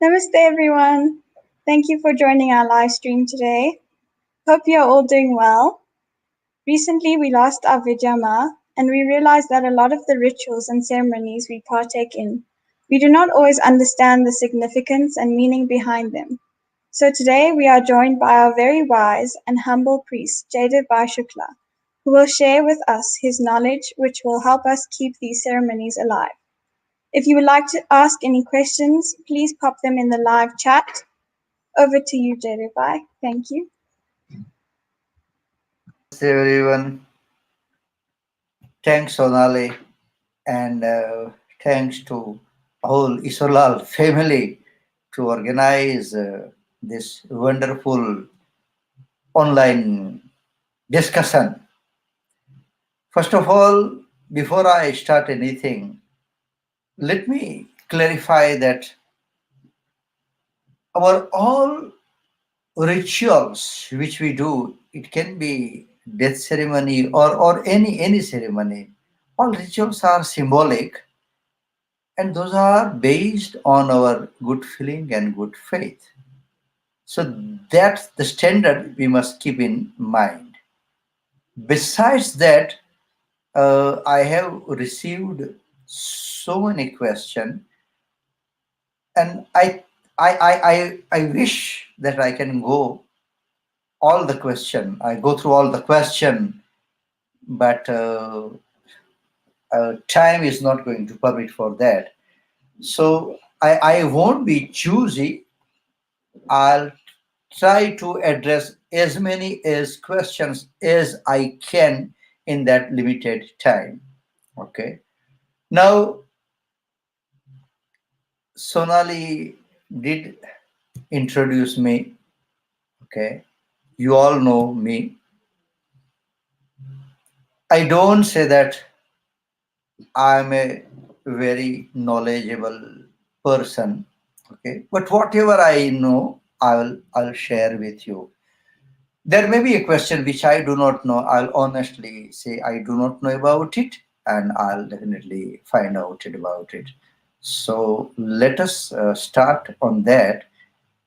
Namaste, everyone. Thank you for joining our live stream today. Hope you're all doing well. Recently, we lost our Vijama, and we realized that a lot of the rituals and ceremonies we partake in, we do not always understand the significance and meaning behind them. So today, we are joined by our very wise and humble priest, Jaydevbhai Shukla, who will share with us his knowledge, which will help us keep these ceremonies alive. If you would like to ask any questions, please pop them in the live chat. Over to you, Jaydevbhai. Thank you. Namaste everyone. Thanks Sonali and thanks to whole Isolal family to organize this wonderful online discussion. First of all, before I start anything, let me clarify that our all rituals which we do, it can be death ceremony or any ceremony, all rituals are symbolic and those are based on our good feeling and good faith. So that's the standard we must keep in mind. Besides that, I have received so many questions, and I wish that I can go all the question. I go through all the question, but time is not going to permit for that. So I won't be choosy. I'll try to address as many as questions as I can in that limited time. Okay. Now, Sonali did introduce me. Okay. You all know me. I don't say that I'm a very knowledgeable person. Okay. But whatever I know, I'll share with you. There may be a question which I do not know. I'll honestly say I do not know about it, and I'll definitely find out about it. So let us start on that.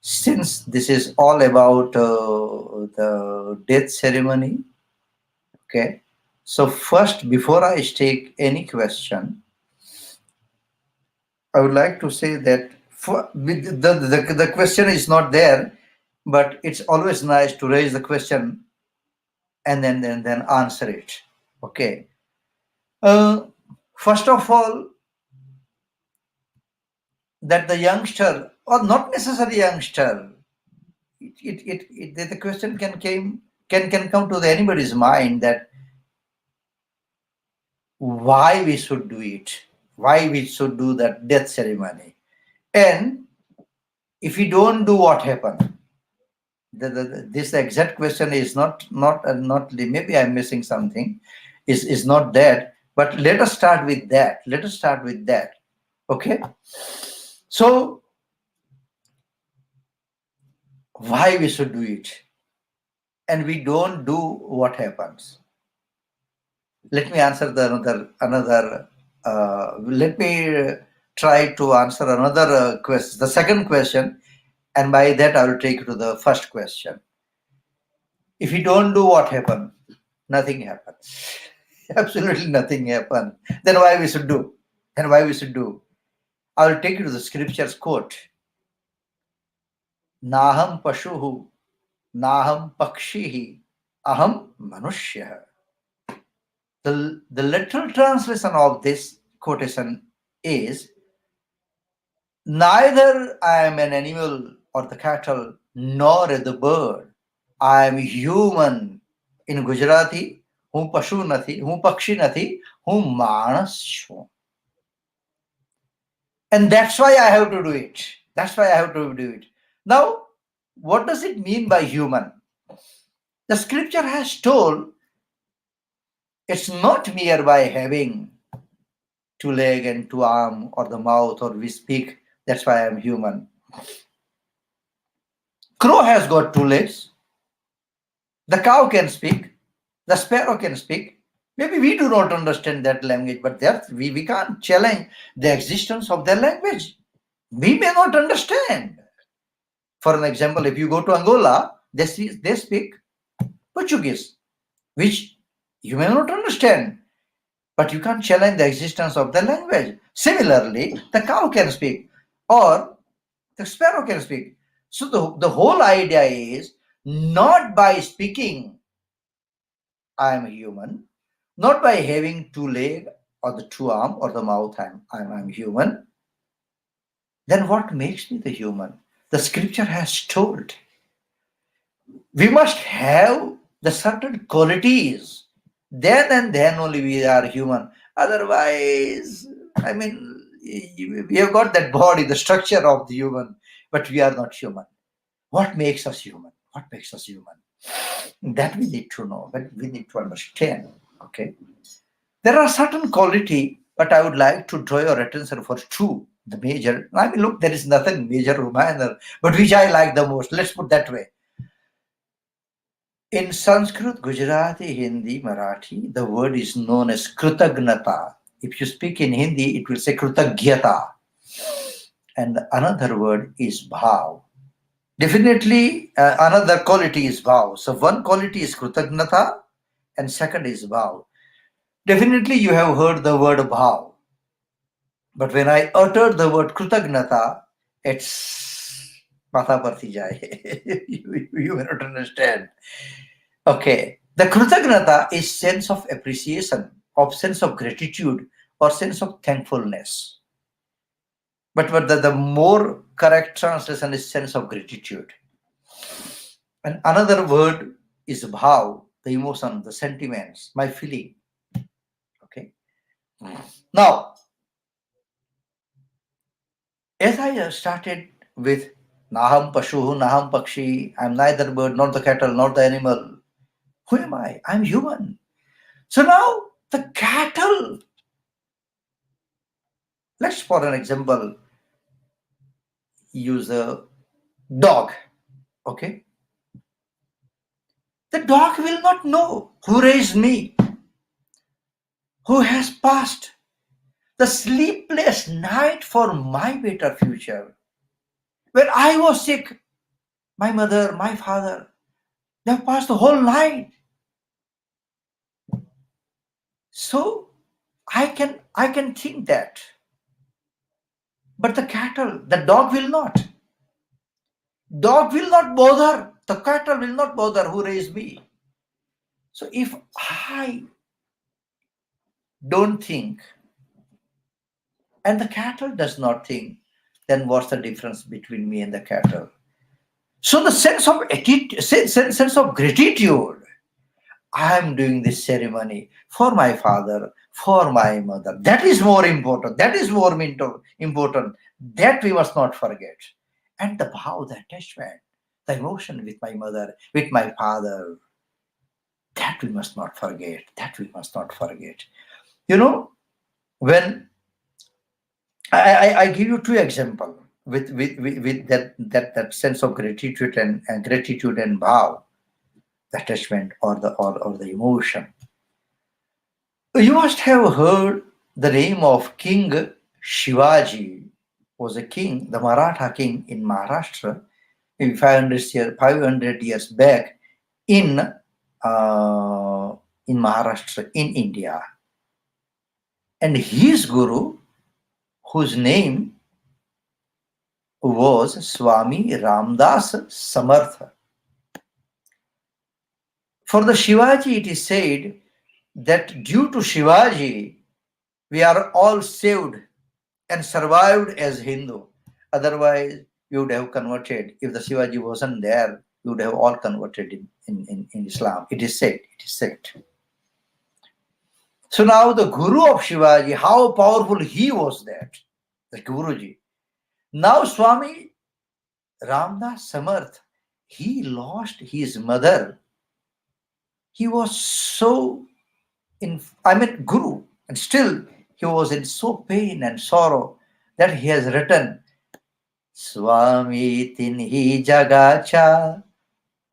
Since this is all about the death ceremony, okay. So first, before I take any question, I would like to say that the question is not there, but it's always nice to raise the question and then answer it. Okay. Uh, First of all, that the youngster, or not necessarily youngster, the question can come to anybody's mind that why we should do it, why we should do that death ceremony, and if we don't do, what happen? This exact question is not maybe I'm missing something, is not that, but let us start with that. Okay. So why we should do it, and we don't do, what happens? Let me answer the another let me try to answer another question, the second question, and by that I will take you to the first question. If we don't do, what happens? Nothing happens. Absolutely nothing happens. Then why we should do? I will take you to the scriptures quote. Naham pashuhu, naham pakshihi, aham manushya. The literal translation of this quotation is, neither I am an animal or the cattle, nor the bird. I am human. In Gujarati, હું પશુ નથી, હું પક્ષી નથી, હું માણસ છું. And that's why I have to do it. Now, what does it mean by human? The scripture has told it's not mere by having two leg and two arm or the mouth or we speak. That's why I'm human. Crow has got two legs. The cow can speak. The sparrow can speak. Maybe we do not understand that language, but we can't challenge the existence of their language. We may not understand. For an example, if you go to Angola, they speak Portuguese, which you may not understand, but you can't challenge the existence of the language. Similarly, the cow can speak, or the sparrow can speak. So the whole idea is not by speaking, I am a human, not by having two leg or the two arm or the mouth, I'm human. Then what makes me the human? The scripture has told we must have the certain qualities. Then and then only we are human. Otherwise, I mean, we have got that body, the structure of the human, but we are not human. What makes us human? What makes us human? That we need to know, that we need to understand. Okay. There are certain quality, but I would like to draw your attention for two. The major. I mean, look, there is nothing major or minor, but which I like the most. Let's put that way. In Sanskrit, Gujarati, Hindi, Marathi, the word is known as Krutagnata. If you speak in Hindi, it will say Krutagyata. And another word is Bhav. Definitely, another quality is Bhav. So one quality is Krutagnata, and second is Bhav. Definitely, you have heard the word Bhav. But when I uttered the word Krutagnata, it's Mata Parthi Jai. You may not understand. Okay. The Krutagnata is sense of appreciation, of sense of gratitude, or sense of thankfulness. But the more correct translation is sense of gratitude. And another word is bhav, the emotion, the sentiments, my feeling. Okay. Now, as I started with Naham Pashu, Naham Pakshi, I'm neither bird, nor the cattle, nor the animal. Who am I? I'm human. So now the cattle, let's for an example use a dog. Okay. The dog will not know who raised me, who has passed the sleepless night for my better future. When I was sick, my mother, my father, they have passed the whole night. So I can think that. But the cattle, the dog will not. Dog will not bother. The cattle will not bother who raised me. So if I don't think and the cattle does not think, then what's the difference between me and the cattle? So the sense of sense of gratitude. I am doing this ceremony for my father, for my mother. That is more important. That is more important. That we must not forget. And the bhav, the attachment, the emotion with my mother, with my father, that we must not forget. That we must not forget. You know, when I give you two examples with that sense of gratitude and gratitude and bhav, the attachment or the emotion. You must have heard the name of King Shivaji. Was a king, the Maratha king in Maharashtra, maybe 500 years back in Maharashtra in India, and his guru, whose name was Swami Ramdas Samartha. For the Shivaji, it is said that due to Shivaji, we are all saved and survived as Hindu. Otherwise, we would have converted. If the Shivaji wasn't there, we would have all converted in Islam. It is said. It is said. So now the Guru of Shivaji, how powerful he was that, the Guruji. Now Swami Ramdas Samarth, he lost his mother. He was so Guru, and still he was in so pain and sorrow that he has written, Swami tinhi jagacha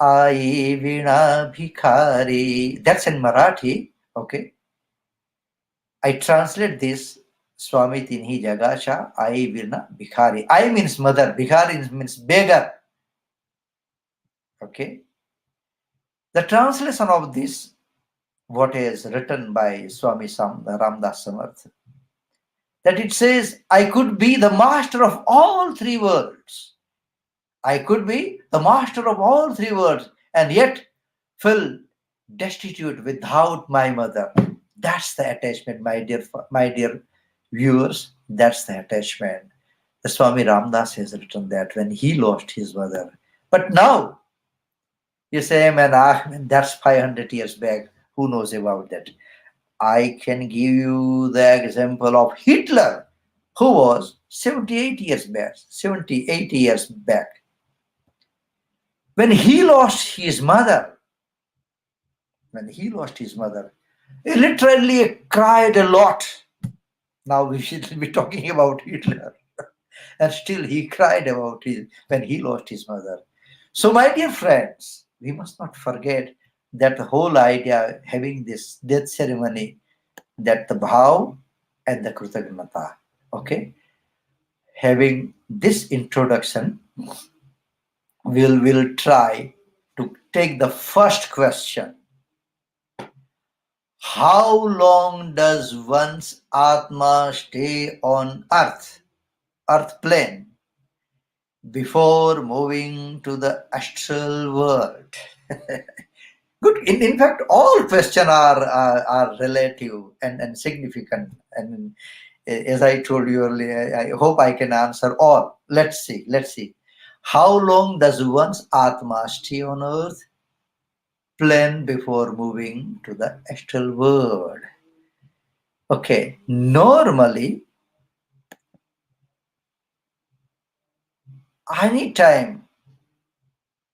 ai vina bhikhari. That's in Marathi. Okay. I translate this. Swami tinhi jagacha I virna bhikhari. I means mother, bhikhari means beggar. Okay. The translation of this, what is written by Swami Ramdas Samarth, that it says, I could be the master of all three worlds. I could be the master of all three worlds and yet feel destitute without my mother. That's the attachment, my dear viewers. That's the attachment. The Swami Ramdas has written that when he lost his mother. But now you say, man, that's 500 years back. Who knows about that? I can give you the example of Hitler, who was 78 years back, 70, 80 years back. When he lost his mother, when he lost his mother, he literally cried a lot. Now we should be talking about Hitler. And still he cried about his when he lost his mother. So, my dear friends, we must not forget that the whole idea having this death ceremony, that the bhav and the krutagnata. Okay, having this introduction, we'll try to take the first question. How long does one's atma stay on earth plane, before moving to the astral world? Good. In fact, all questions are relative and significant. And as I told you earlier, I hope I can answer all. Let's see. Let's see. How long does one's atma stay on earth plane before moving to the astral world? Okay. Normally, any time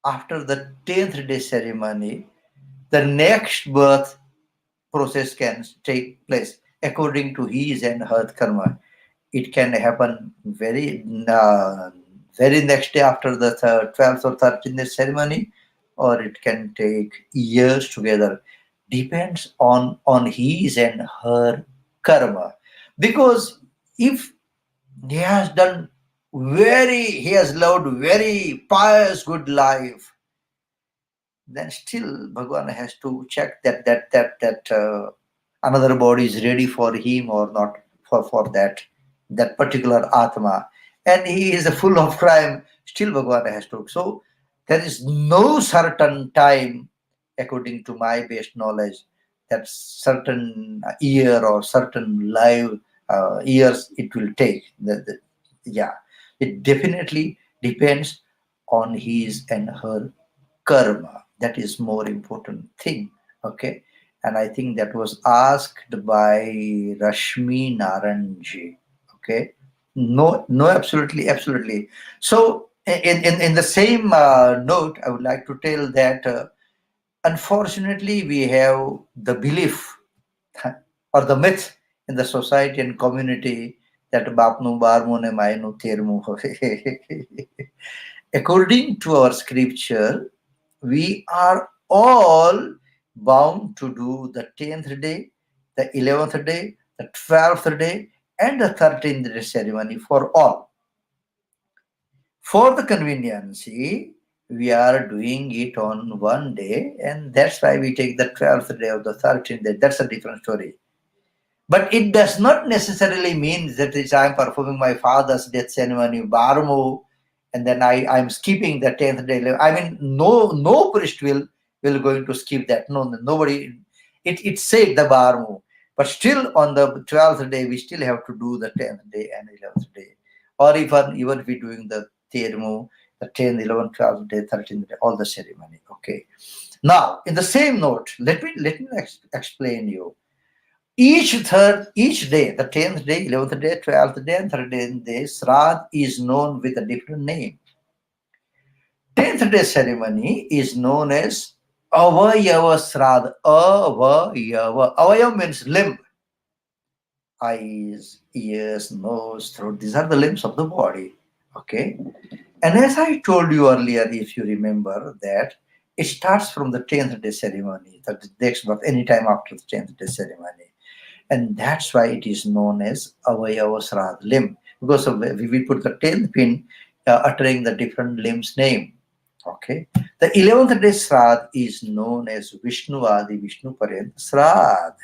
after the 10th day ceremony, the next birth process can take place according to his and her karma. It can happen very next day after the 12th or 13th ceremony, or it can take years together. Depends on his and her karma. Because if he has lived very pious good life, then still Bhagwan has to check that another body is ready for him or not, for that particular atma. And he is full of crime, still Bhagwan has to. So there is no certain time, according to my best knowledge, that certain year or certain live years it will take. Yeah, it definitely depends on his and her karma. That is more important thing. Okay. And I think that was asked by Rashmi Naranji. Okay. No, absolutely. So in the same note, I would like to tell that unfortunately we have the belief or the myth in the society and community that bapnu barmu ne mainu termu. According to our scripture, we are all bound to do the 10th day, the 11th day, the 12th day, and the 13th day ceremony for all. For the conveniency, we are doing it on one day, and that's why we take the 12th day or the 13th day. That's a different story. But it does not necessarily mean that I'm performing my father's death ceremony, Barmu, and then I'm skipping the 10th day. I mean, no priest will going to skip that. No, nobody. It said the Barmu, but still on the 12th day we still have to do the 10th day and 11th day, or even if we're doing the Termu, the 10th, 11th, 12th day, 13th day, all the ceremony. Okay. Now, in the same note, let me explain you. Each day, the 10th day, 11th day, 12th day, and 13th day, Srad is known with a different name. 10th day ceremony is known as Avayava Srad. Avayava. Avayava means limb. Eyes, ears, nose, throat. These are the limbs of the body. Okay. And as I told you earlier, if you remember, that it starts from the 10th day ceremony, that next birth, anytime after the 10th day ceremony. And that's why it is known as Avayava Srad limb, because of we put the 10th pin uttering the different limbs name. Okay. The 11th day Srad is known as Vishnu Adi Vishnu Paryant Srad.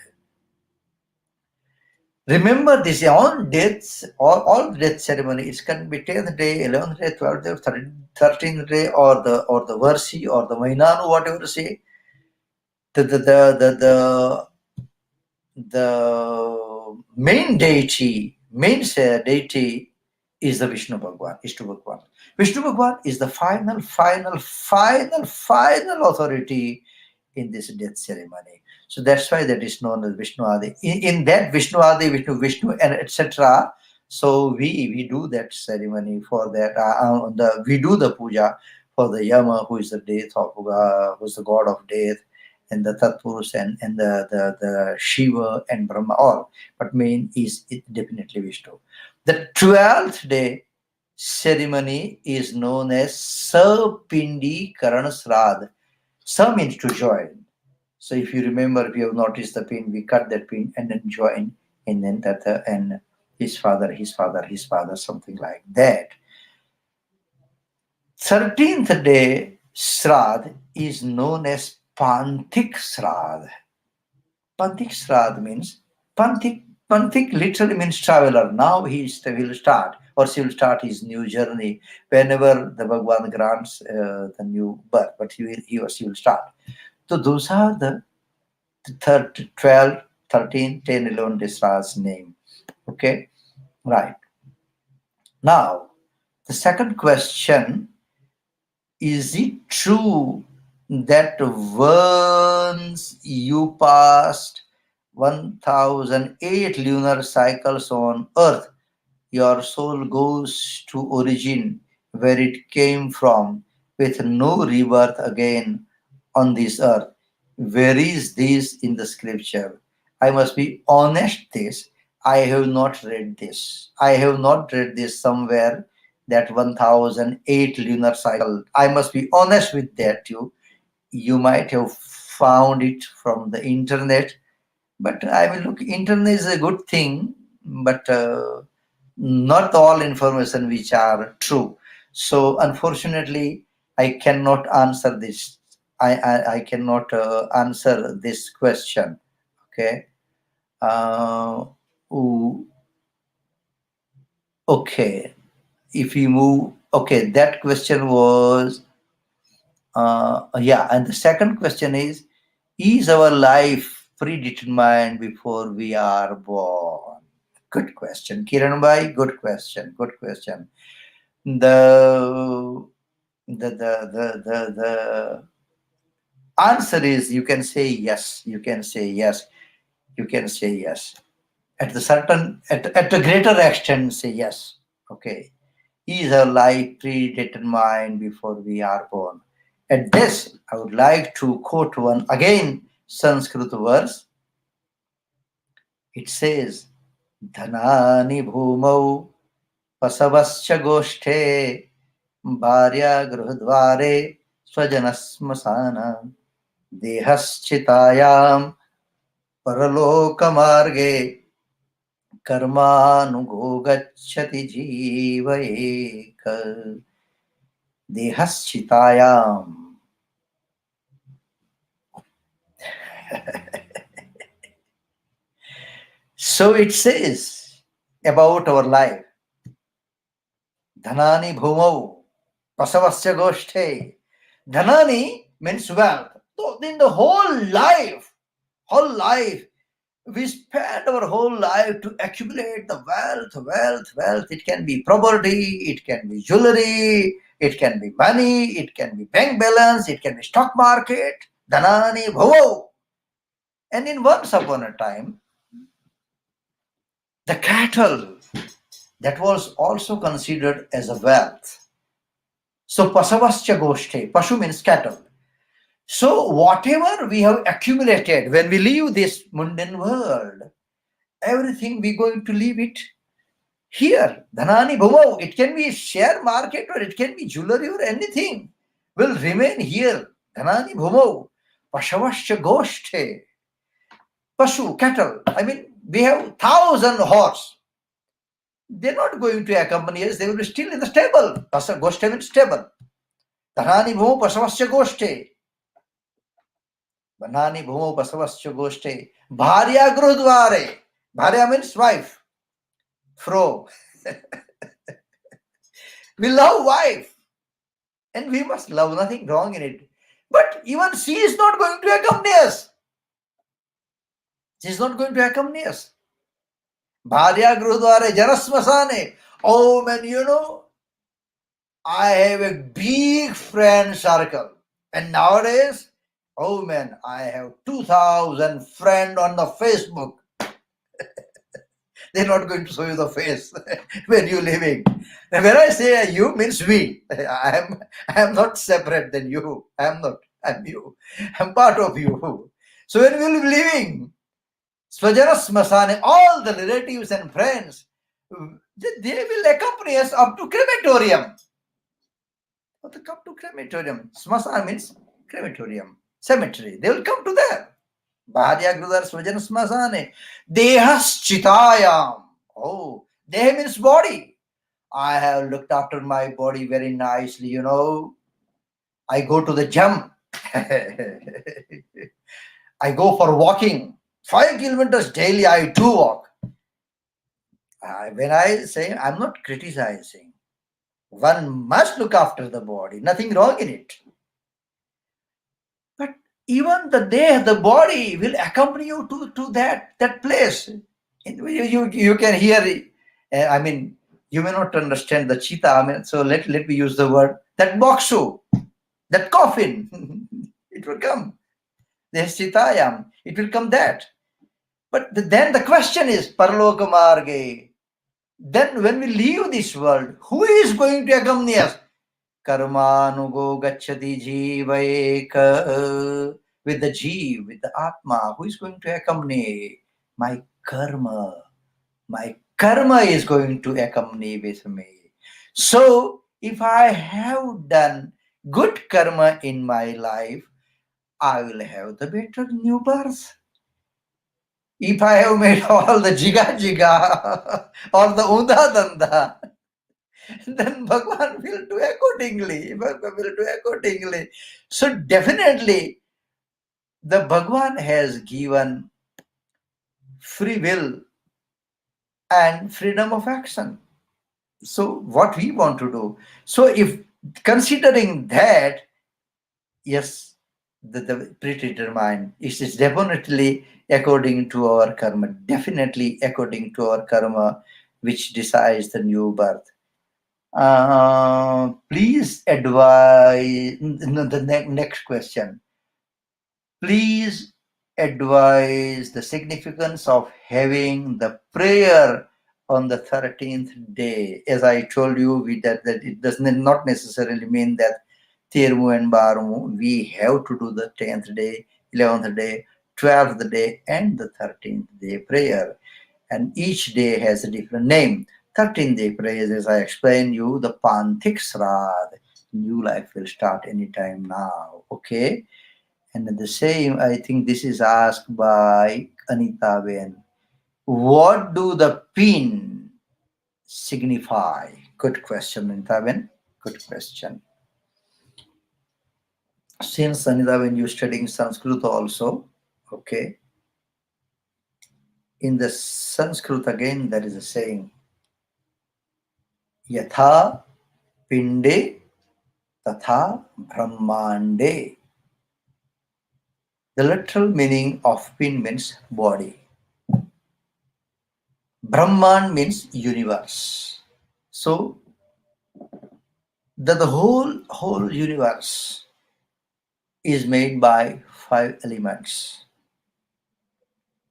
Remember this, all deaths, all death ceremony, it can be 10th day, 11th day, 12th day, 13th day, or the Varsi or the Mainanu, whatever you say. The main deity, deity is the Vishnu Bhagwan, Vishnu Bhagwan. Vishnu Bhagwan is the final authority in this death ceremony. So that's why that is known as Vishnu Adi. In that Vishnu Adi, Vishnu, and etc. So we do that ceremony for that. We do the puja for the Yama, who is the death of who is the god of death, and the Tatpurus and the Shiva and Brahma all. But main is it definitely Vishnu. The 12th day ceremony is known as Sapindi Karana Srad. Sa means to join. So if you remember, if you have noticed the pin, we cut that pin and then join, and then that and his father, his father, his father, something like that. 13th day Srad is known as Panthik Srad. Panthik Srad means Panthik. Panthik literally means traveler. Now will start or she will start his new journey whenever the Bhagwan grants the new birth, but he or she will start. So those are the 12, 13, 10, 11 Desra's name. Okay, right. Now, the second question, is it true that once you passed 1008 lunar cycles on Earth, your soul goes to origin where it came from with no rebirth again on this earth? Where is this in the scripture? I must be honest this. I have not read this. I have not read this somewhere, that 1008 lunar cycle. I must be honest with that you. You might have found it from the internet, but I mean, look, internet is a good thing, but not all information which are true. So unfortunately, I cannot answer this. I cannot answer this question. Okay. Ooh, okay. If you move, okay, that question was, yeah. And the second question is our life predetermined before we are born? Good question, Kiran Bhai. Good question. Good question. The the answer is, you can say yes. You can say yes. You can say yes. At the certain at a greater extent, say yes. Okay. Is our life predetermined before we are born? At this, I would like to quote one again Sanskrit verse. It says, Dhanani bhumau pasavascha goshthe bharya gruhdvare swajanasmasana dehaschitayam paralokamarge कर्मानुगो गच्छति जीव एक देहश्चितायाम. So it says about our life. Dhanani bhumau pasavasya goshthe. Dhanani means wealth. So in the whole life, we spend our whole life to accumulate the wealth. It can be property, it can be jewelry, it can be money, it can be bank balance, it can be stock market. Dhanani bhavo. And in once upon a time, the cattle, that was also considered as a wealth. So pasavascha goshte, pashu means cattle. So whatever we have accumulated when we leave this mundane world, everything we're going to leave it here. Dhanani bhumo. It can be share market or it can be jewelry or anything will remain here. Dhanani bhumo. Pashavascha goshte. Pashu, cattle. I mean, we have 1,000 horse. They're not going to accompany us. They will be still in the stable. Goshte means stable. Dhanani bhumo pasavasya goshte. Banani bhumo pasavasya goshte. Bharya grudvare. Bharya means wife. Fro. We love wife. And we must love, nothing wrong in it. But even she is not going to accompany us. She is not going to accompany us. Bharya grudvare janasmasane. Oh man, I have a big friend circle. And nowadays, oh man, I have 2,000 friends on the Facebook. They're not going to show you the face when you're living. And when I say you means we. I am not separate than you. I am not. I'm you. I'm part of you. So when we'll be living, Swajana Smasane, all the relatives and friends, they will accompany us up to crematorium. To come to crematorium. Smasana means crematorium, cemetery. They will come to there. Bharya Grudar Swajan Smasane. Dehas Chitayam. Oh, Deha means body. I have looked after my body very nicely, I go to the gym. I go for walking. 5 kilometers daily I do walk. When I say, I'm not criticizing. One must look after the body. Nothing wrong in it. But even the body will accompany you to that place. You can hear, I mean, you may not understand the cheetah. I mean, so let me use the word, that boxu, that coffin, it will come. There's chitayam, it will come that. But then the question is, parloka marge, then when we leave this world, who is going to accompany us? Karmanugo gacchati jiva with the jeev, with the atma, who is going to accompany? My karma. My karma is going to accompany with me. So if I have done good karma in my life, I will have the better new birth. If I have made all the jiga jiga or the unda danda, then Bhagwan will do accordingly. Bhagwan will do accordingly. So definitely the Bhagwan has given free will and freedom of action. So what we want to do. So if considering that, yes, the predetermined, it is definitely according to our karma, definitely according to our karma, which decides the new birth. Please advise, no, the next question. Please advise the significance of having the prayer on the 13th day. As I told you, that it does not necessarily mean that Tirmu and Barmu, we have to do the 10th day, 11th day, 12th day, and the 13th day prayer. And each day has a different name. 13th day prayers, as I explained you, the Panthik Srad. New life will start anytime now. Okay? And the same, I think this is asked by Anita Ben. What do the pin signify? Good question, Anita Ben. Good question. Since Anita Ben, you're studying Sanskrit also, okay. In the Sanskrit again, there is a saying, Yatha Pinde Tatha Brahmande. The literal meaning of pin means body. Brahman means universe. So the whole universe is made by 5 elements,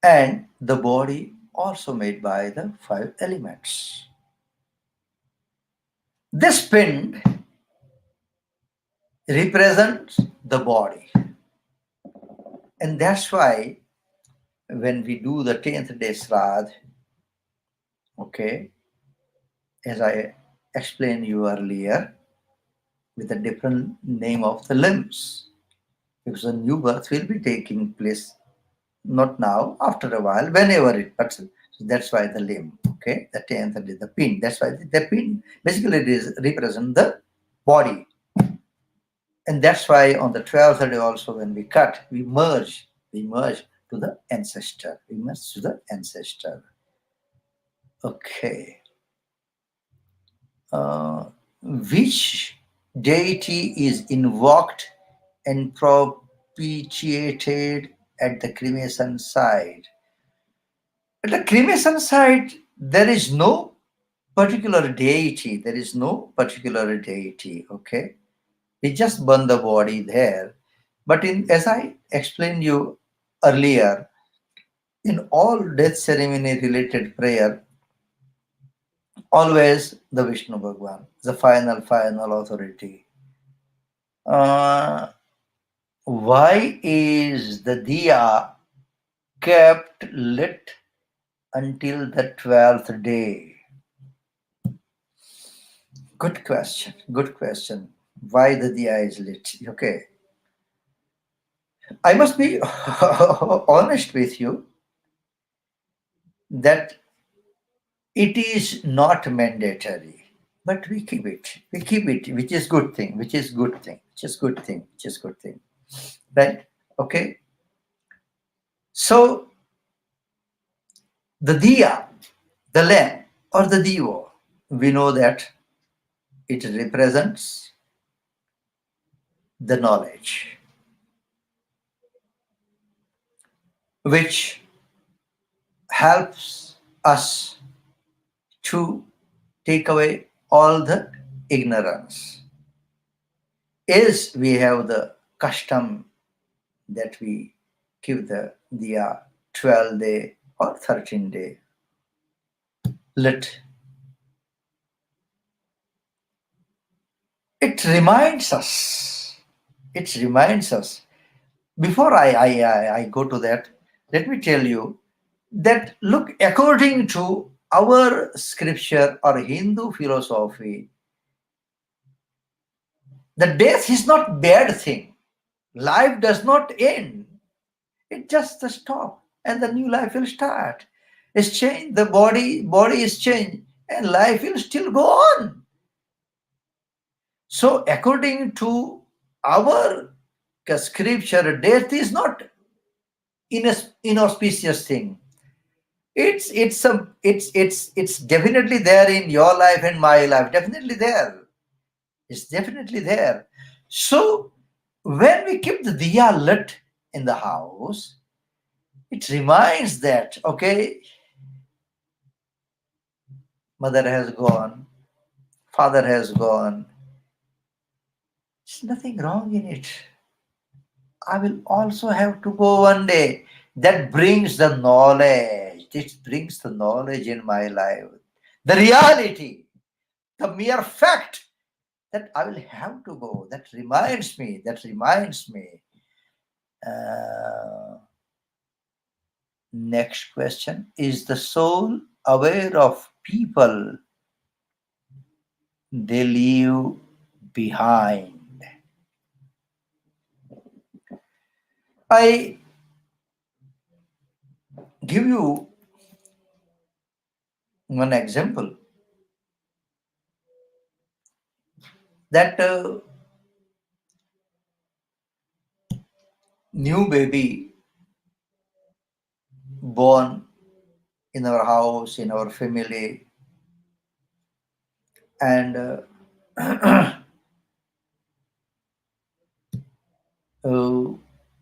and the body also made by the 5 elements. This pin represents the body, and that's why when we do the 10th day Sradh, okay, as I explained you earlier, with a different name of the limbs, because a new birth will be taking place Not now, after a while, whenever it, but so that's why the limb, okay, the 10th day, the pin. That's why the pin basically it is represent the body, and that's why on the 12th day also when we cut, we merge to the ancestor, we merge to the ancestor. Okay, which deity is invoked and propitiated at the cremation site? At the cremation site, there is no particular deity. There is no particular deity. Okay, we just burn the body there. But in as I explained you earlier, in all death ceremony related prayer, always the Vishnu Bhagwan, the final authority. Uh, why is the diya kept lit until the 12th day? Good question. Good question. Why the diya is lit? Okay. I must be honest with you that it is not mandatory, but we keep it. We keep it, which is good thing, which is good thing, which is good thing, which is good thing. Right? Okay. So the diya, the lamp, or the divo, we know that it represents the knowledge, which helps us to take away all the ignorance. Is we have the custom that we give the diya 12 day or 13 day lit. It reminds us. It reminds us. Before I go to that, let me tell you that look, according to our scripture or Hindu philosophy, the death is not bad thing. Life does not end. It just stop and the new life will start. It's changed. The body is changed and life will still go on. So according to our scripture, death is not inauspicious thing. It's definitely there in your life and my life. Definitely there. It's definitely there. So when we keep the diya lit in the house, it reminds that okay, mother has gone, father has gone. There's nothing wrong in it. I will also have to go one day. That brings the knowledge. This brings the knowledge in my life. The reality, the mere fact that I will have to go. That reminds me. That reminds me. Uh, Next question. Is the soul aware of people they leave behind? I give you one example that new baby born in our house, in our family, and uh,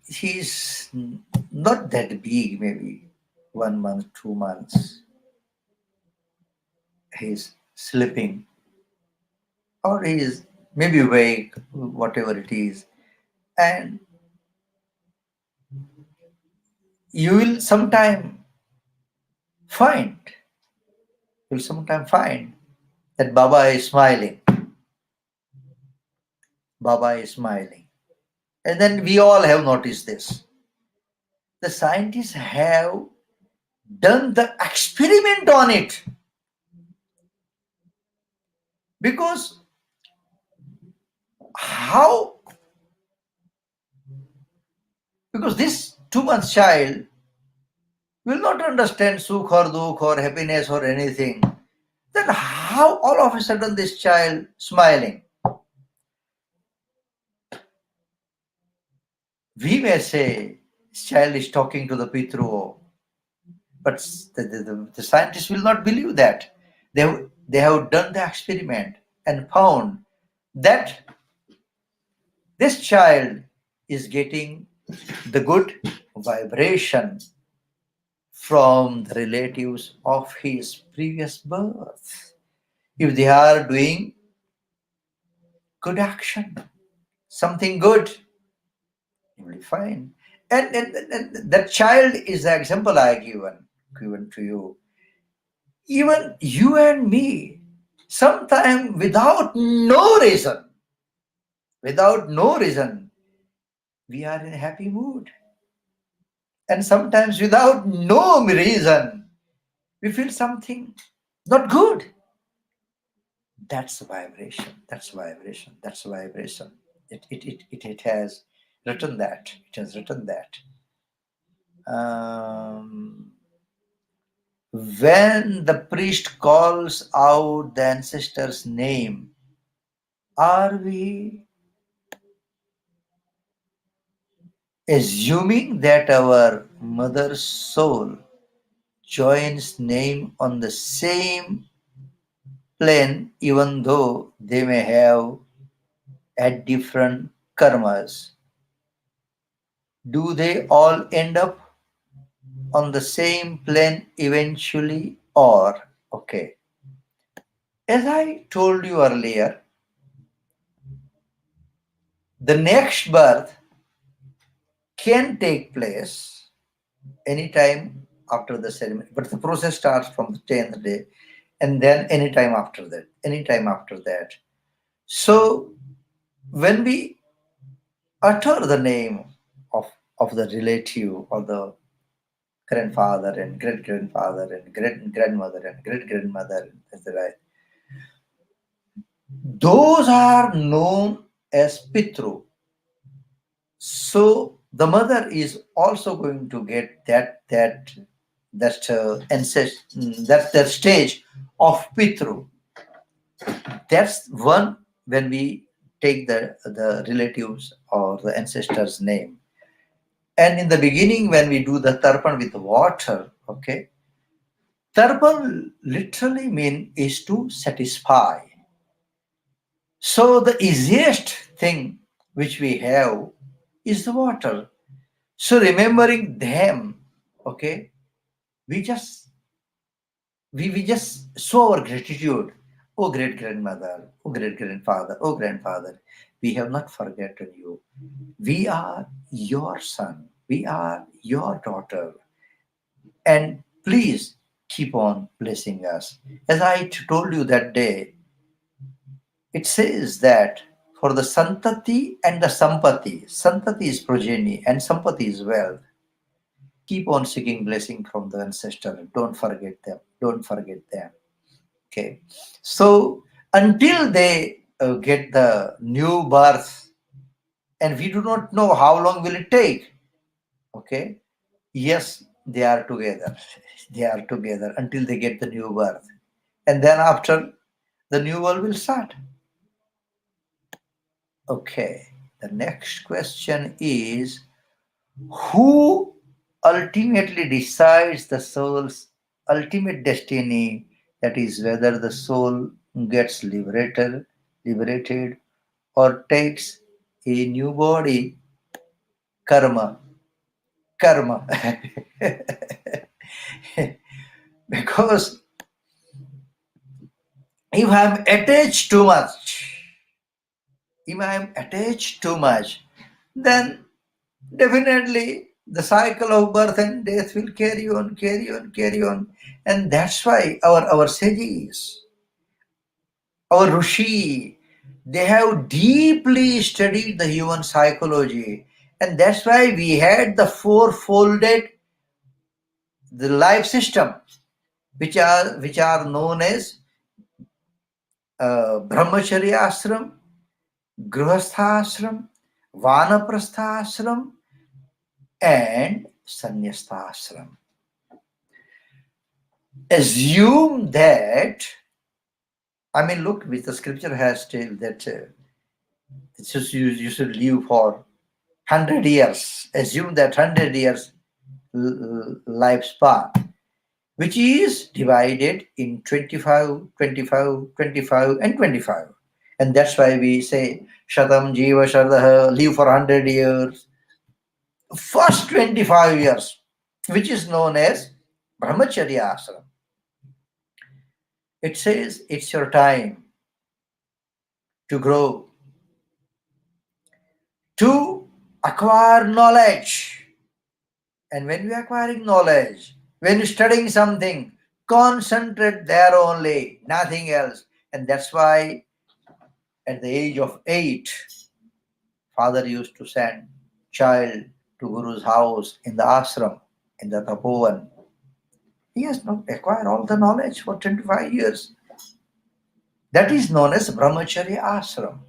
he's not that big, maybe 1 month, 2 months. He's sleeping, or he's maybe awake, whatever it is, and you will sometime find, you'll sometime find that Baba is smiling. Baba is smiling. And then we all have noticed this. The scientists have done the experiment on it because how? Because this 2 months child will not understand sukh or dukh or happiness or anything, then how all of a sudden this child smiling? We may say this child is talking to the Pitru, but the scientists will not believe that. They have done the experiment and found that this child is getting the good vibration from the relatives of his previous birth. If they are doing good action, something good, you will be fine. And that child is the example I given to you. Even you and me, sometime without no reason, we are in a happy mood. And sometimes without no reason, we feel something not good. That's vibration. That's vibration. That's vibration. It has written that. It has written that. When the priest calls out the ancestor's name, are we assuming that our mother's soul joins name on the same plane, even though they may have had different karmas? Do they all end up on the same plane eventually? Or, okay, as I told you earlier, the next birth can take place anytime after the ceremony, but the process starts from the 10th day, and then anytime after that. So when we utter the name of the relative or the grandfather and great grandfather and great grandmother and great grandmother, those are known as pitru. So the mother is also going to get that stage of pitru. That's one when we take the relatives or the ancestors' name. And in the beginning, when we do the tarpan with water, okay, tarpan literally mean is to satisfy. So the easiest thing which we have is the water. So remembering them, okay, we just we just show our gratitude. Oh great grandmother, oh great grandfather, oh grandfather, we have not forgotten you. We are your son, we are your daughter, and please keep on blessing us. As I told you that day, it says that for the santati and the sampati, santati is progeny and sampati is wealth. Keep on seeking blessing from the ancestor. Don't forget them. Don't forget them. Okay. So until they get the new birth, and we do not know how long will it take. Okay. Yes, they are together. They are together until they get the new birth, and then after the new world will start. Okay. The next question is, who ultimately decides the soul's ultimate destiny, that is whether the soul gets liberated or takes a new body? Karma karma. Because if I'm attached too much if I'm attached too much, then definitely the cycle of birth and death will carry on, carry on, carry on. And that's why our sages, our Rishi, they have deeply studied the human psychology. And that's why we had the four-folded the life system, which are known as Brahmacharya ashram, Grihastha ashram, Vanaprastha ashram, and Sannyasta ashram. assume that, I mean, look, which the scripture has told that you should live for 100 years. Assume that 100 years lifespan, which is divided in 25, 25, 25, and 25. And that's why we say, Shatam Jiva Shardaha, live for 100 years. First 25 years, which is known as Brahmacharya Ashram. It says it's your time to grow, to acquire knowledge. And when we are acquiring knowledge, when you're studying something, concentrate there only, nothing else. And that's why at the age of 8, father used to send child to Guru's house in the ashram, in the tapovan. He has not acquired all the knowledge for 25 years. That is known as Brahmacharya ashram.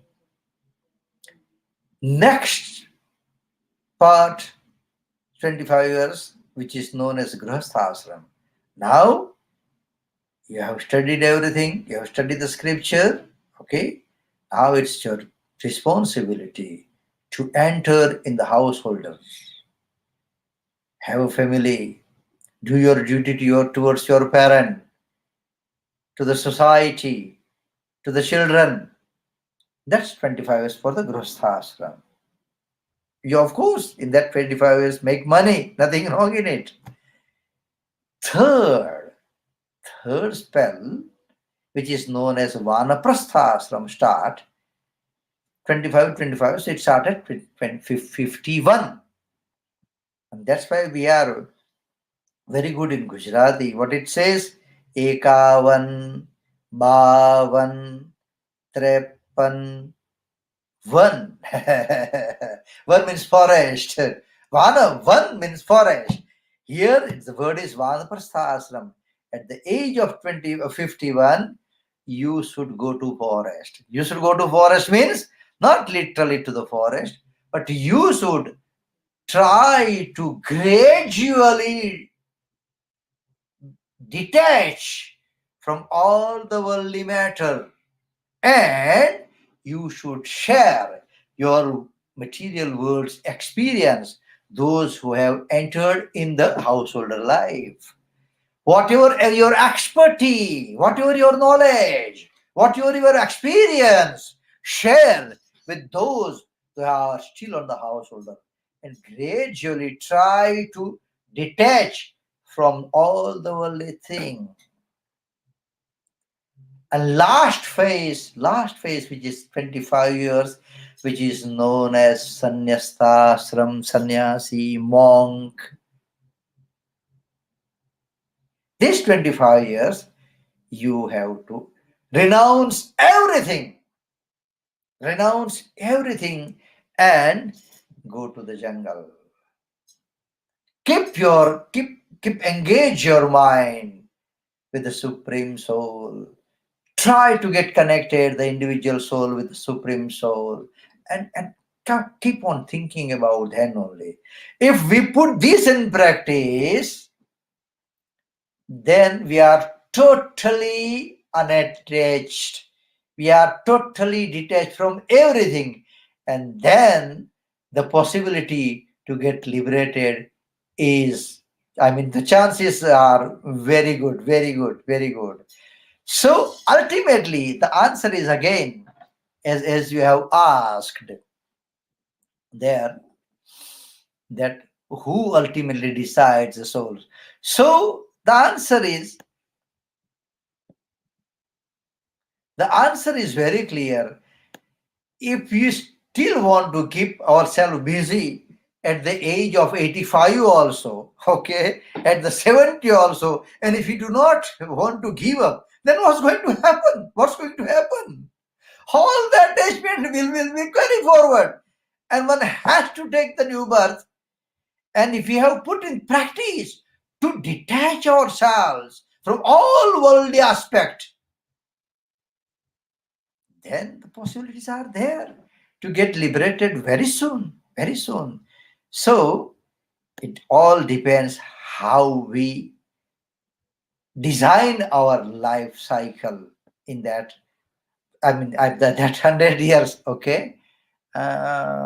Next part, 25 years, which is known as Grihastha ashram. Now, you have studied everything, you have studied the scripture, okay? Now it's your responsibility to enter in the householders, have a family, do your duty towards your parent, to the society, to the children. That's 25 years for the Grihastha ashram. You, of course, in that 25 years, make money, nothing wrong in it. Third, third spell, which is known as Vanaprastha ashram, start 25, 25. So it started 51. And that's why we are very good in Gujarati. What it says, Ekavan, Bavan, Trepan, One. One means forest. Vana, one means forest. Here the word is Vanaprastha ashram. At the age of 20 or 51, you should go to forest. You should go to forest means not literally to the forest, but you should try to gradually detach from all the worldly matter, and you should share your material world's experience, those who have entered in the householder life. Whatever your expertise, whatever your knowledge, whatever your experience, share with those who are still on the householder, and gradually try to detach from all the worldly things. And last phase, which is 25 years, which is known as sannyasta, ashram, sannyasi, monk. These 25 years, you have to renounce everything, and go to the jungle. Keep engage your mind with the Supreme Soul. Try to get connected, the individual soul with the Supreme Soul, and keep on thinking about then only. If we put this in practice, then we are totally unattached. We are totally detached from everything. And then the possibility to get liberated is, I mean, the chances are very good, very good, very good. So ultimately, the answer is again, as you have asked there, that who ultimately decides the soul. So the answer is very clear. If we still want to keep ourselves busy at the age of 85 also, okay, at the 70 also, and if we do not want to give up, then what's going to happen? What's going to happen? All the attachment will be carried forward. And one has to take the new birth. And if we have put in practice to detach ourselves from all worldly aspect, then the possibilities are there to get liberated very soon, very soon. So it all depends how we design our life cycle in that. I mean, that 100 years. Okay, karma.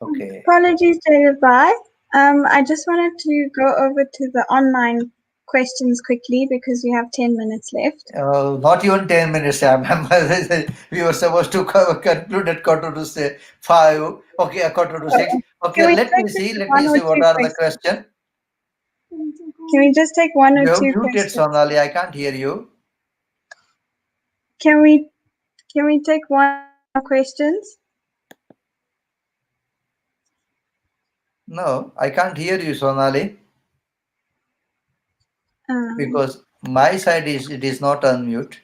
Okay. Apologies, Jaydevbhai. I just wanted to go over to the online questions quickly because we have 10 minutes left. Not even 10 minutes. We were supposed to conclude at quarter to say five. Okay, a quarter to six. Oh, Okay, can we let take me see. just Let me one or see what two are the questions? question. Can we just take one or You have two muted questions? Sonali. I can't hear you. Can we can we take one or two more questions? No, I can't hear you, Sonali, Um, because my side is it is not unmute.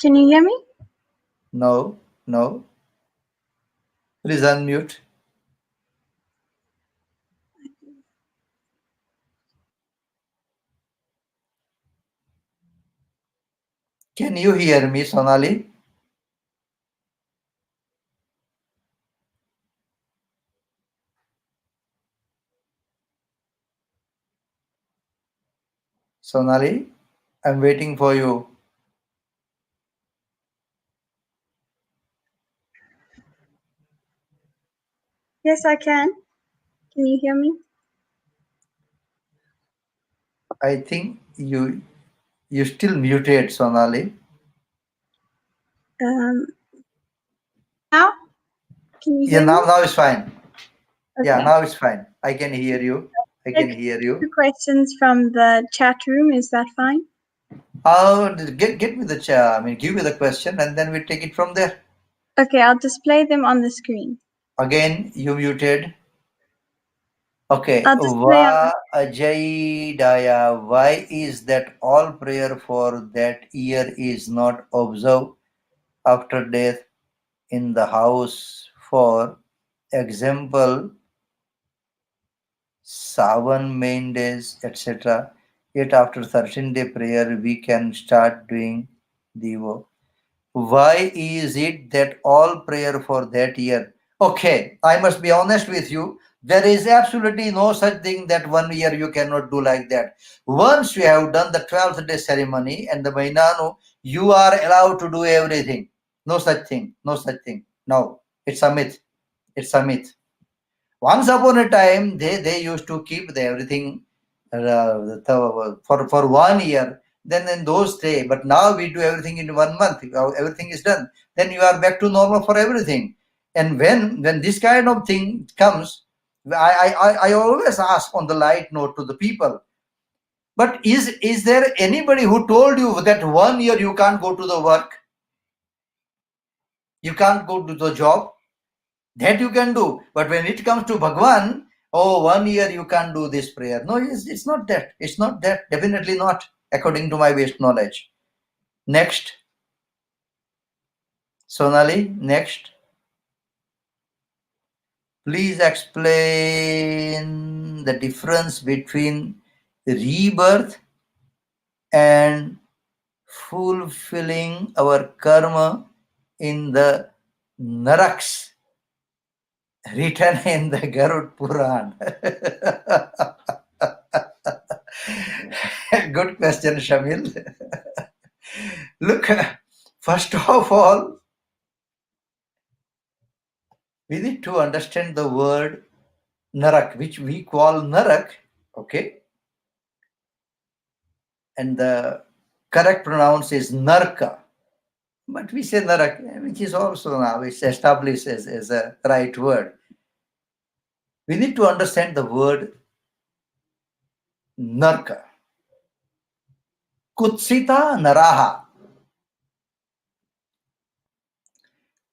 can you hear me? No, no. Please unmute. Can you hear me, Sonali? Sonali, I'm waiting for you. Yes, I can. Can you hear me? I think you still muted, Sonali. Um, now can you Yeah, hear now me? now it's fine. Yeah, Okay. now it's fine. I can hear you. I can Take hear two you. questions from the chat room. Is that fine? Get me the I mean, give me the question, and then we take it from there. Okay, I'll display them on the screen. Again, you muted. Okay. I'll display on the Ajay Daya, why is that all prayer for that year is not observed after death in the house? For example, Savan main days, etc. Yet after 13-day prayer, we can start doing Devo. Why is it that all prayer for that year? Okay, I must be honest with you. There is absolutely no such thing that 1 year you cannot do like that. Once you have done the 12th day ceremony and the Mainano, you are allowed to do everything. No such thing. No such thing. No, it's a myth. It's a myth. Once upon a time, they used to keep everything for 1 year. Then in those days, but now we do everything in 1 month. Everything is done. Then you are back to normal for everything. And when this kind of thing comes, I always ask on the light note to the people. But is there anybody who told you that 1 year you can't go to the work, you can't go to the job? That you can do. But when it comes to Bhagwan, oh, 1 year you can't do this prayer. No, it's not that. It's not that. Definitely not, according to my best knowledge. Next, Sonali, next. Please explain the difference between rebirth and fulfilling our karma in the naraks written in the Garud Puran. Good question, Shamil. Look, first of all, we need to understand the word narak, which we call narak, okay? And the correct pronounce is narka. But we say narak, which is also now it's established as a right word. We need to understand the word narka. Kutsita naraha.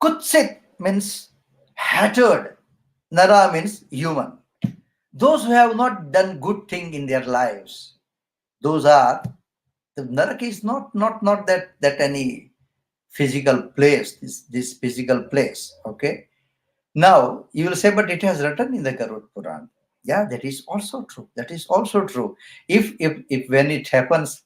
Kutsit means hattered. Nara means human. Those who have not done good thing in their lives, those are the narak is not that any physical place, this physical place. Okay. Now you will say, but it has written in the Garud Puran. Yeah, that is also true. That is also true. If when it happens,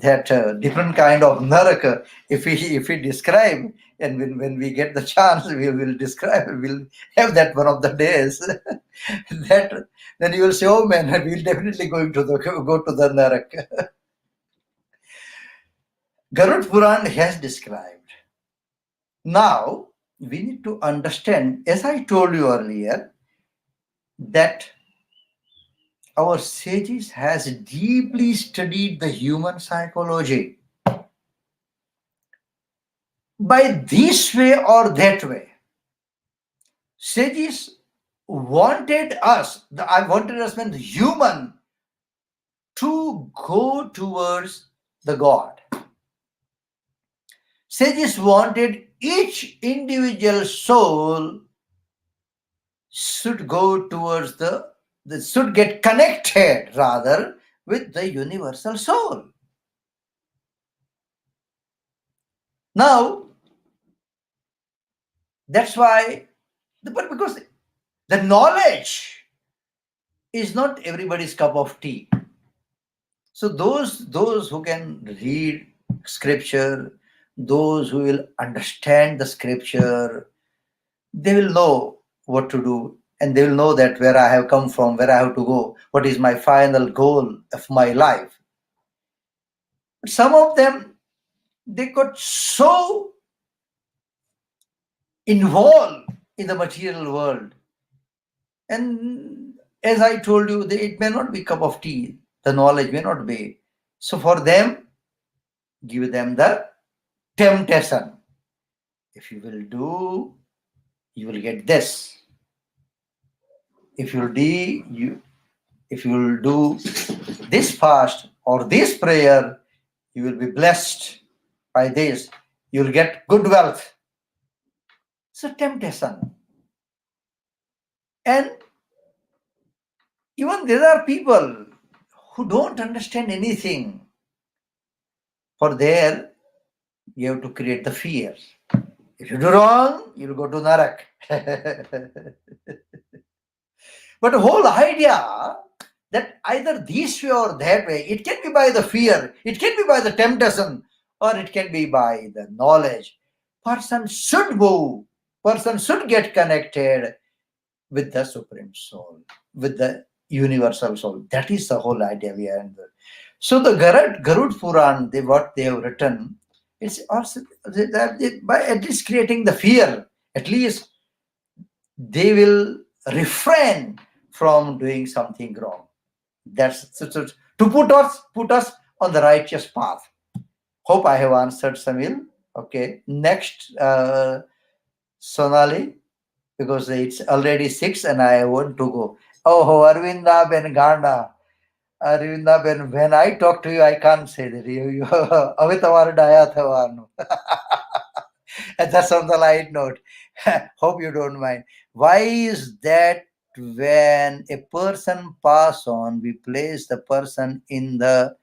that different kind of naraka. If we describe, and when we get the chance, we will describe. We'll have that one of the days. That then you will say, oh man, we'll definitely go to the naraka. Garud Puran has described. Now we need to understand, as I told you earlier, that our sages has deeply studied the human psychology by this way or that way. Sages wanted us, I wanted us when the human to go towards the God. Sages wanted each individual soul should go towards the should get connected rather with the universal soul. Now that's why, but because the knowledge is not everybody's cup of tea. So those who can read scripture, those who will understand the scripture, they will know what to do, and they will know that where I have come from, where I have to go, what is my final goal of my life. But some of them, they got so involved in the material world, and as I told you, it may not be cup of tea. The knowledge may not be. So for them, give them the temptation. If you will do, you will get this. If you'll do, if you will do this fast or this prayer, you will be blessed by this. You will get good wealth. So temptation. And even there are people who don't understand anything. For there, you have to create the fear. If you do wrong, you will go to Narak. But the whole idea that either this way or that way, it can be by the fear, it can be by the temptation, or it can be by the knowledge. Person should move, person should get connected with the Supreme Soul, with the universal soul. That is the whole idea we are in. So the Garud Puran, what they have written, it's also by at least creating the fear, at least they will refrain from doing something wrong. That's to put us on the righteous path. Hope I have answered, Samil. Okay. Next, Sonali, because it's already 6 and I want to go. Oh, Arvinda Ben Ganda. Arvinda Ben, when I talk to you, I can't say that. You Avitavar Daya Thavanu. And that's on the light note. Hope you don't mind. Why is that when a person pass on, we place the person in the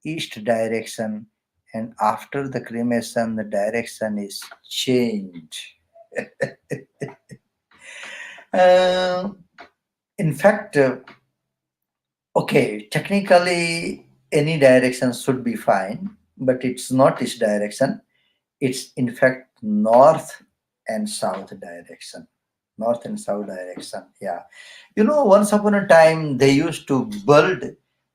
east direction, and after the cremation, the direction is changed. Uh, in fact, okay, technically any direction should be fine, but it's not east direction. It's in fact north and south direction. North and south direction. Yeah. Once upon a time they used to build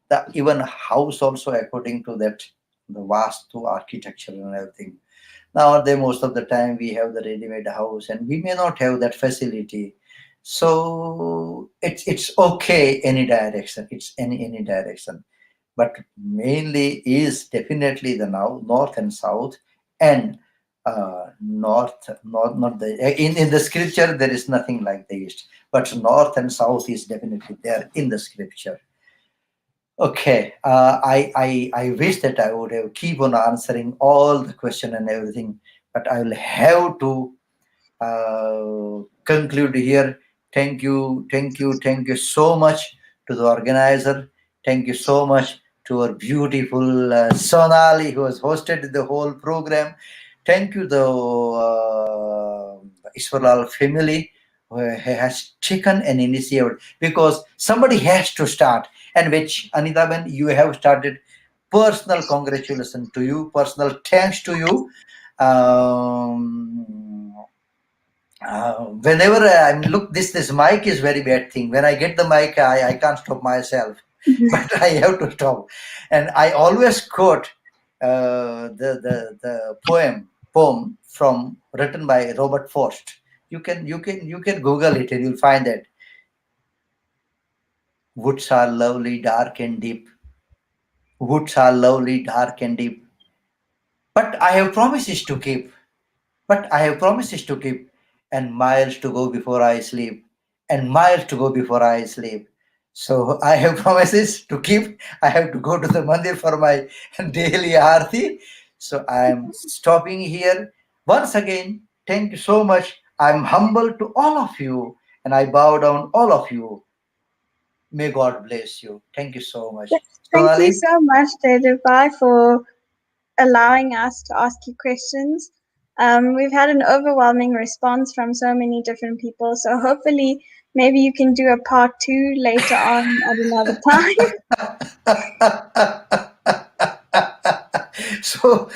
the even house also according to that, the vastu architecture and everything. Nowadays, most of the time we have the ready-made house, and we may not have that facility. So it's okay any direction. It's any direction, but mainly is definitely the now north and south, and north not the in the scripture there is nothing like the east, but north and south is definitely there in the scripture. Okay, I wish that I would have keep on answering all the question and everything, but I will have to conclude here. Thank you so much to the organizer. Thank you so much to our beautiful Sonali who has hosted the whole program. Thank you the Iswarlal family who has taken an initiative, because somebody has to start, and which Anitaben you have started Personal congratulations to you, personal thanks to you. Um, Whenever I mean, look, this mic is very bad thing. When I get the mic, I can't stop myself, but I have to stop. And I always quote the poem from written by Robert Frost. You can Google it and you'll find that woods are lovely, dark and deep. Woods are lovely, dark and deep. But I have promises to keep. But I have promises to keep, and miles to go before I sleep, and miles to go before I sleep. So I have promises to keep. I have to go to the mandir for my daily aarti. So I am stopping here. Once again, thank you so much. I'm humble to all of you, and I bow down all of you. May God bless you. Thank you so much. Thank you Sonali, so much, Jaydevbhai, for allowing us to ask you questions. We've had an overwhelming response from so many different people, so hopefully, maybe you can do a part two later on at another time. so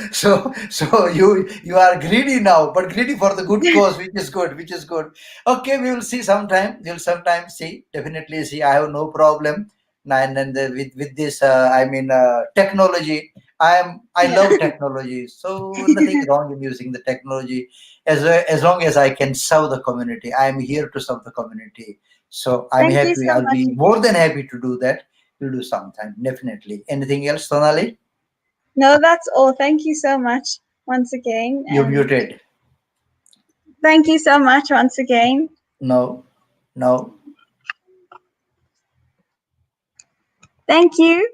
you are greedy now, but greedy for the good cause, which is good, which is good. Okay, we will see sometime. We'll sometime see, definitely see. I have no problem. And with this, I mean, technology. I love technology, so nothing wrong in using the technology, as long as I can serve the community. I am here to serve the community, so I'm Thank you happy. so I'll much be more again. than happy to do that. We'll do sometime, definitely. Anything else, Sonali? No, that's all. Thank you so much once again, You and muted. thank you so much once again. No, no. Thank you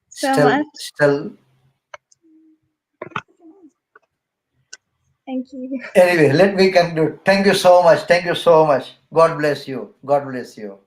so Still, much. still. Thank you. Anyway, let me conclude. Thank you so much. Thank you so much. God bless you. God bless you.